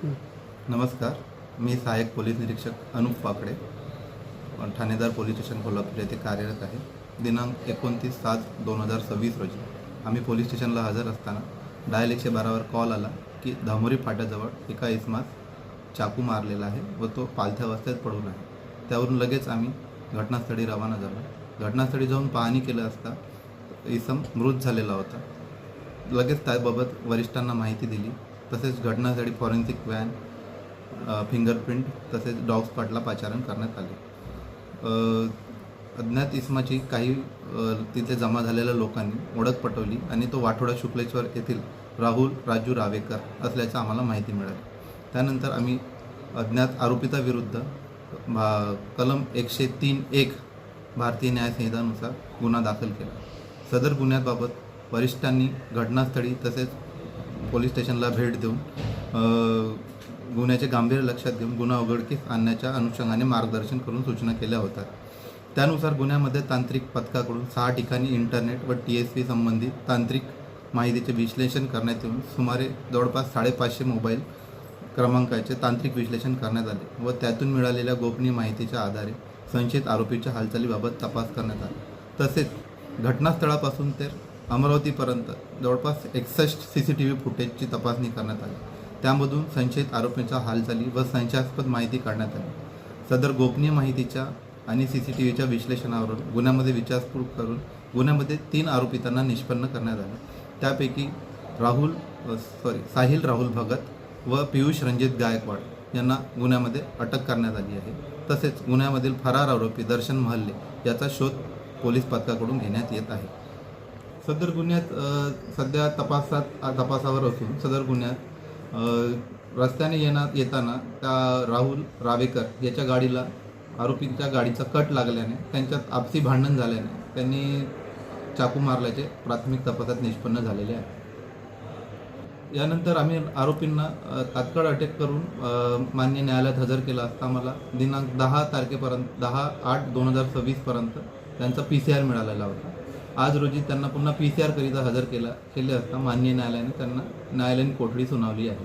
नमस्कार. मी सहाय्यक पोलीस निरीक्षक अनुप पाकडे, ठाणेदार पोलीस स्टेशन कोल्हापूर येथे कार्यरत आहे. दिनांक 29/7/2026 रोजी आम्ही पोलीस स्टेशनला हजर असताना डायल 112वर कॉल आला की धामोरी फाट्याजवळ एका इसमास चाकू मारलेला आहे व तो पालथ्या अवस्थेत पडून आहे. त्यावरून लगेच आम्ही घटनास्थळी रवाना झालो. घटनास्थळी जाऊन पाहणी केलं असता इसम मृत झालेला होता. लगेच त्याबाबत वरिष्ठांना माहिती दिली. तसेच घटनास्थळी फॉरेन्सिक व्हॅन, फिंगरप्रिंट तसेच डॉग स्पॉटला पाचारण करण्यात आले. अज्ञात इसमाची काही तिथे जमा झालेल्या लोकांनी ओळख पटवली आणि तो वाठोडा शुक्लेश्वर येथील राहुल राजू रावेकर असल्याचं आम्हाला माहिती मिळाली. त्यानंतर आम्ही अज्ञात आरोपीचा विरुद्ध कलम 103(1) भारतीय न्याय संहितानुसार गुन्हा दाखल केला. सदर गुन्ह्याबाबत वरिष्ठांनी घटनास्थळी तसेच पोलीस स्टेशनला भेट देऊन गुन्ह्याचे गांभीर्य लक्षात घेऊन गुन्हा उघडकीस आणण्याच्या अनुषंगाने मार्गदर्शन करून सूचना केल्या होत्या. त्यानुसार गुन्ह्यामध्ये तांत्रिक पथकाकडून 6 ठिकाणी इंटरनेट व TSP संबंधित तांत्रिक माहितीचे विश्लेषण करण्यात येऊन सुमारे जवळपास 550 मोबाईल क्रमांकाचे तांत्रिक विश्लेषण करण्यात आले व त्यातून मिळालेल्या गोपनीय माहितीच्या आधारे संशयित आरोपीच्या हालचालीबाबत तपास करण्यात आला. तसेच घटनास्थळापासून ते अमरावतीपर्यंत जवळपास 61 CCTV फुटेजची तपासणी करण्यात आली. त्यामधून संशयित आरोपींच्या हालचाली व संशयास्पद माहिती काढण्यात आली. सदर गोपनीय माहितीच्या आणि CCTVच्या विश्लेषणावरून गुन्ह्यामध्ये विचारपूस करून गुन्ह्यामध्ये 3 आरोपितांना निष्पन्न करण्यात आले. त्यापैकी साहिल राहुल भगत व पियुष रणजित गायकवाड यांना गुन्ह्यामध्ये अटक करण्यात आली आहे. तसेच गुन्ह्यामधील फरार आरोपी दर्शन महल्ले याचा शोध पोलीस पथकाकडून घेण्यात येत आहे. सदर गुन्ह्यात सध्या तपासावर असून सदर गुन्ह्यात रस्त्याने येताना त्या राहुल रावेकर याच्या गाडीला आरोपींच्या गाडीचा कट लागल्याने त्यांच्यात आपसी भांडण झाल्याने त्यांनी चाकू मारल्याचे प्राथमिक तपासात निष्पन्न झालेले आहे. यानंतर आम्ही आरोपींना तात्काळ अटक करून मान्य न्यायालयात हजर केला असता मला दिनांक 10/8/2026 पर्यंत त्यांचा PCR मिळालेला होता. आज रोजी त्यांना पुन्हा PCR करिता हजर केले असता माननीय न्यायालयाने त्यांना न्यायालयीन कोठडी सुनावली आहे.